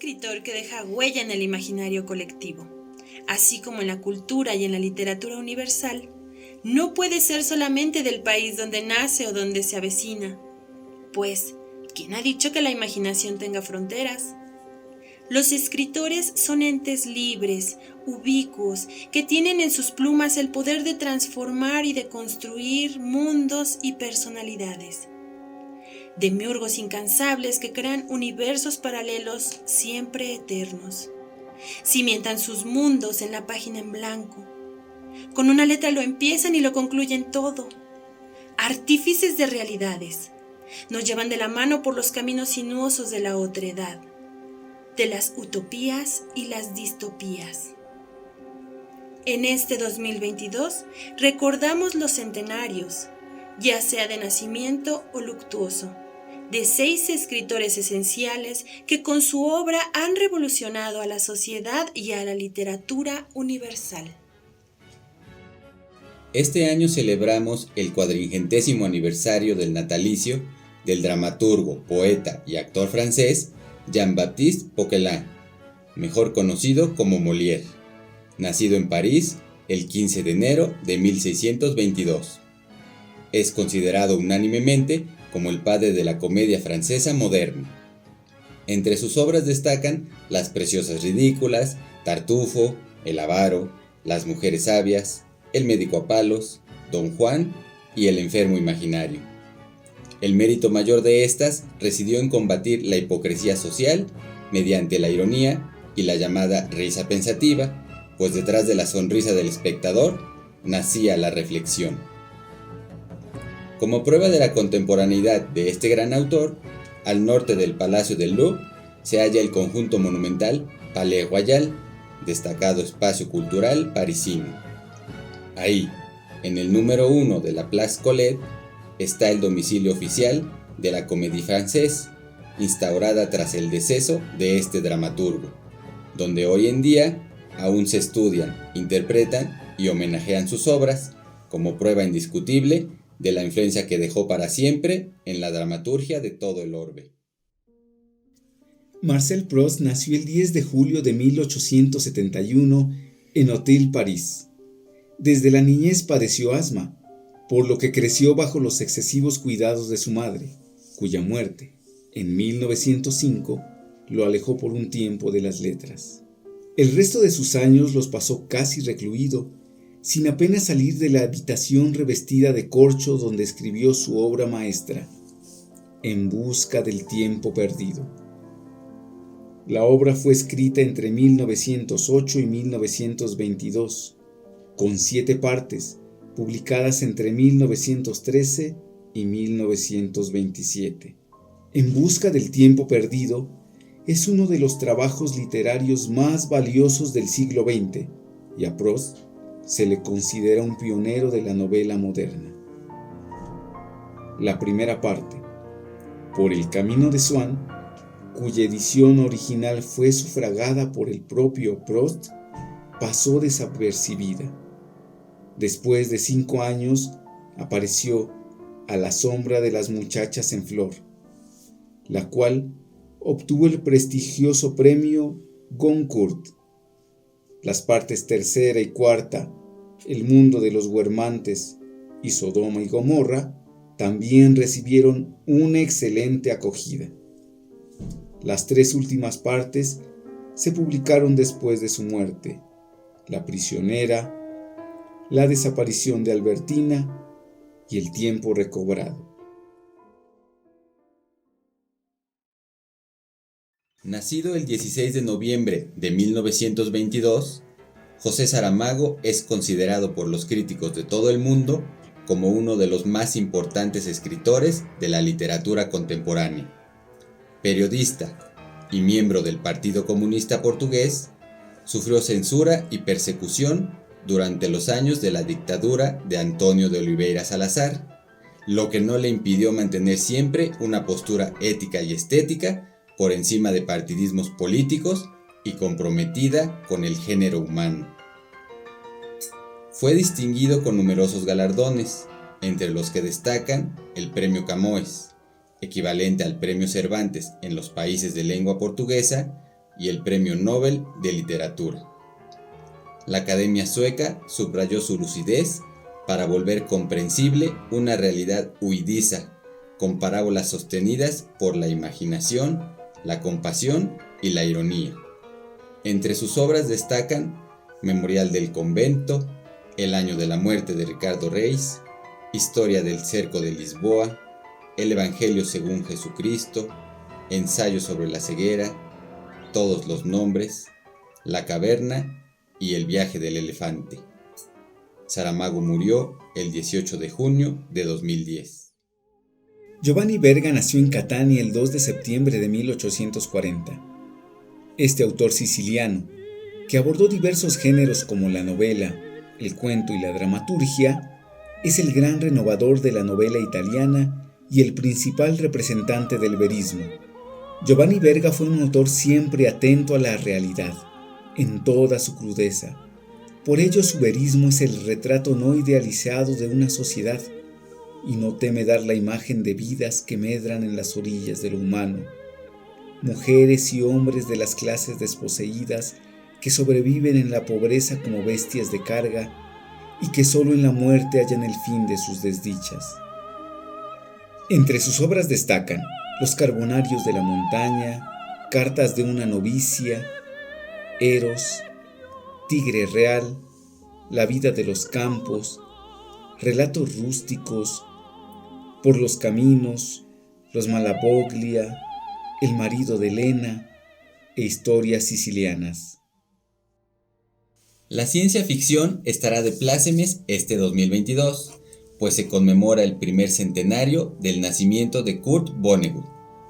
escritor que deja huella en el imaginario colectivo, así como en la cultura y en la literatura universal, no puede ser solamente del país donde nace o donde se avecina, pues, ¿quién ha dicho que la imaginación tenga fronteras? Los escritores son entes libres, ubicuos, que tienen en sus plumas el poder de transformar y de construir mundos y personalidades. Demiurgos incansables que crean universos paralelos siempre eternos. Cimentan sus mundos en la página en blanco. Con una letra lo empiezan y lo concluyen todo. Artífices de realidades. Nos llevan de la mano por los caminos sinuosos de la otredad, de las utopías y las distopías. En este 2022 recordamos los centenarios, ya sea de nacimiento o luctuoso, de 6 escritores esenciales que con su obra han revolucionado a la sociedad y a la literatura universal. Este año celebramos el 450º aniversario del natalicio del dramaturgo, poeta y actor francés Jean-Baptiste Poquelin, mejor conocido como Molière, nacido en París el 15 de enero de 1622. Es considerado unánimemente como el padre de la comedia francesa moderna. Entre sus obras destacan Las preciosas ridículas, Tartufo, El avaro, Las mujeres sabias, El médico a palos, Don Juan y El enfermo imaginario. El mérito mayor de estas residió en combatir la hipocresía social mediante la ironía y la llamada risa pensativa, pues detrás de la sonrisa del espectador nacía la reflexión. Como prueba de la contemporaneidad de este gran autor, al norte del Palacio del Louvre se halla el conjunto monumental Palais Royal, destacado espacio cultural parisino. Ahí, en el número 1 de la Place Colette, está el domicilio oficial de la Comédie Française, instaurada tras el deceso de este dramaturgo, donde hoy en día aún se estudian, interpretan y homenajean sus obras como prueba indiscutible de la influencia que dejó para siempre en la dramaturgia de todo el orbe. Marcel Proust nació el 10 de julio de 1871 en Auteuil, París. Desde la niñez padeció asma, por lo que creció bajo los excesivos cuidados de su madre, cuya muerte, en 1905, lo alejó por un tiempo de las letras. El resto de sus años los pasó casi recluido, sin apenas salir de la habitación revestida de corcho donde escribió su obra maestra, En busca del tiempo perdido. La obra fue escrita entre 1908 y 1922, con 7 partes, publicadas entre 1913 y 1927. En busca del tiempo perdido es uno de los trabajos literarios más valiosos del siglo XX, y a Proust se le considera un pionero de la novela moderna. La primera parte, Por el camino de Swann, cuya edición original fue sufragada por el propio Proust, pasó desapercibida. Después de 5 años, apareció A la sombra de las muchachas en flor, la cual obtuvo el prestigioso premio Goncourt. Las partes tercera y cuarta, El mundo de los Guermantes y Sodoma y Gomorra, también recibieron una excelente acogida. Las 3 últimas partes se publicaron después de su muerte: La prisionera, La desaparición de Albertina y El tiempo recobrado. Nacido el 16 de noviembre de 1922, José Saramago es considerado por los críticos de todo el mundo como uno de los más importantes escritores de la literatura contemporánea. Periodista y miembro del Partido Comunista Portugués, sufrió censura y persecución durante los años de la dictadura de Antonio de Oliveira Salazar, lo que no le impidió mantener siempre una postura ética y estética por encima de partidismos políticos y comprometida con el género humano. Fue distinguido con numerosos galardones, entre los que destacan el Premio Camões, equivalente al Premio Cervantes en los países de lengua portuguesa, y el Premio Nobel de Literatura. La Academia Sueca subrayó su lucidez para volver comprensible una realidad huidiza, con parábolas sostenidas por la imaginación, la compasión y la ironía. Entre sus obras destacan Memorial del Convento, El año de la muerte de Ricardo Reis, Historia del cerco de Lisboa, El Evangelio según Jesucristo, Ensayo sobre la ceguera, Todos los nombres, La caverna y El viaje del elefante. Saramago murió el 18 de junio de 2010. Giovanni Verga nació en Catania el 2 de septiembre de 1840. Este autor siciliano, que abordó diversos géneros como la novela, el cuento y la dramaturgia, es el gran renovador de la novela italiana y el principal representante del verismo. Giovanni Verga fue un autor siempre atento a la realidad, en toda su crudeza. Por ello su verismo es el retrato no idealizado de una sociedad, y no teme dar la imagen de vidas que medran en las orillas de lo humano, mujeres y hombres de las clases desposeídas que sobreviven en la pobreza como bestias de carga y que solo en la muerte hallan el fin de sus desdichas. Entre sus obras destacan Los Carbonarios de la Montaña, Cartas de una novicia, Eros, Tigre Real, La vida de los campos, Relatos rústicos, Por los caminos, Los Malavoglia, El marido de Elena e Historias sicilianas. La ciencia ficción estará de plácemes este 2022, pues se conmemora el primer centenario del nacimiento de Kurt Vonnegut,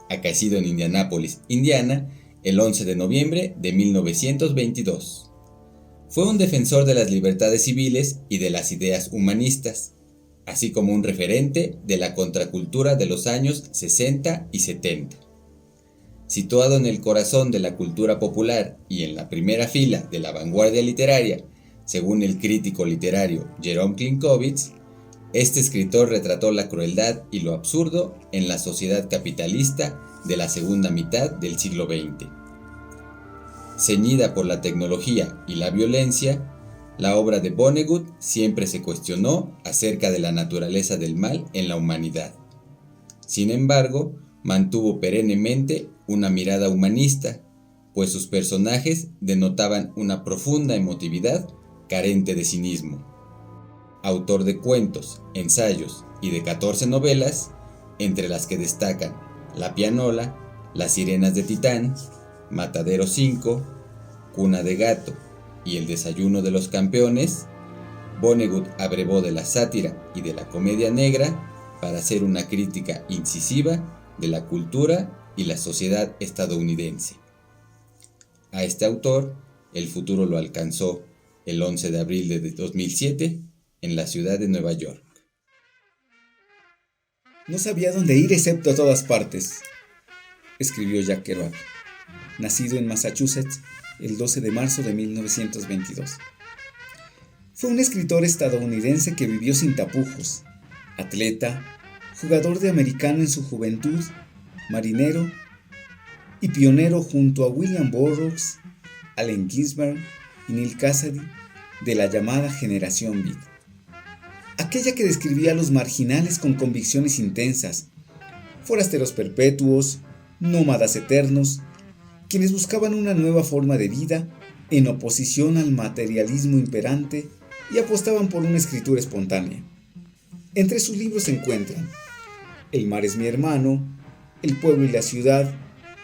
acaecido en Indianápolis, Indiana, el 11 de noviembre de 1922. Fue un defensor de las libertades civiles y de las ideas humanistas, así como un referente de la contracultura de los años 60 y 70. Situado en el corazón de la cultura popular y en la primera fila de la vanguardia literaria, según el crítico literario Jerome Klinkovitz, este escritor retrató la crueldad y lo absurdo en la sociedad capitalista de la segunda mitad del siglo XX. Ceñida por la tecnología y la violencia, la obra de Vonnegut siempre se cuestionó acerca de la naturaleza del mal en la humanidad. Sin embargo, mantuvo perennemente una mirada humanista, pues sus personajes denotaban una profunda emotividad carente de cinismo. Autor de cuentos, ensayos y de 14 novelas, entre las que destacan La pianola, Las sirenas de Titán, Matadero 5, Cuna de gato y El desayuno de los campeones, Vonnegut abrevó de la sátira y de la comedia negra para hacer una crítica incisiva de la cultura y la sociedad estadounidense. A este autor, el futuro lo alcanzó el 11 de abril de 2007 en la ciudad de Nueva York. No sabía dónde ir excepto a todas partes, escribió Jack Kerouac, nacido en Massachusetts el 12 de marzo de 1922. Fue un escritor estadounidense que vivió sin tapujos, atleta, jugador de americano en su juventud, marinero y pionero junto a William Burroughs, Allen Ginsberg y Neal Cassady de la llamada Generación Beat, aquella que describía a los marginales con convicciones intensas, forasteros perpetuos, nómadas eternos, quienes buscaban una nueva forma de vida en oposición al materialismo imperante y apostaban por una escritura espontánea. Entre sus libros se encuentran El mar es mi hermano, El pueblo y la ciudad,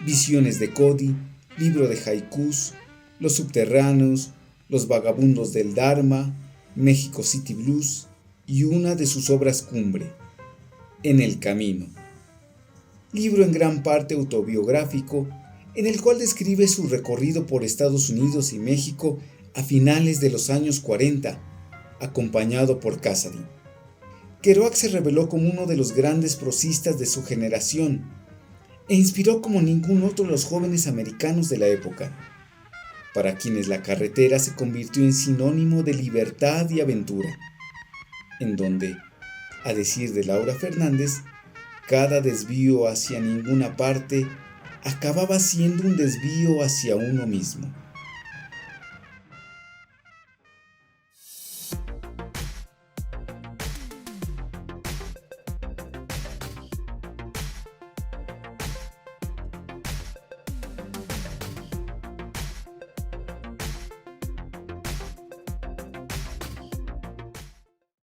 Visiones de Cody, Libro de haikus, Los subterráneos, Los vagabundos del Dharma, México City Blues y una de sus obras cumbre, En el camino. Libro en gran parte autobiográfico, en el cual describe su recorrido por Estados Unidos y México a finales de los años 40, acompañado por Cassady. Kerouac se reveló como uno de los grandes prosistas de su generación e inspiró como ningún otro a los jóvenes americanos de la época, para quienes la carretera se convirtió en sinónimo de libertad y aventura, en donde, a decir de Laura Fernández, cada desvío hacia ninguna parte acababa siendo un desvío hacia uno mismo.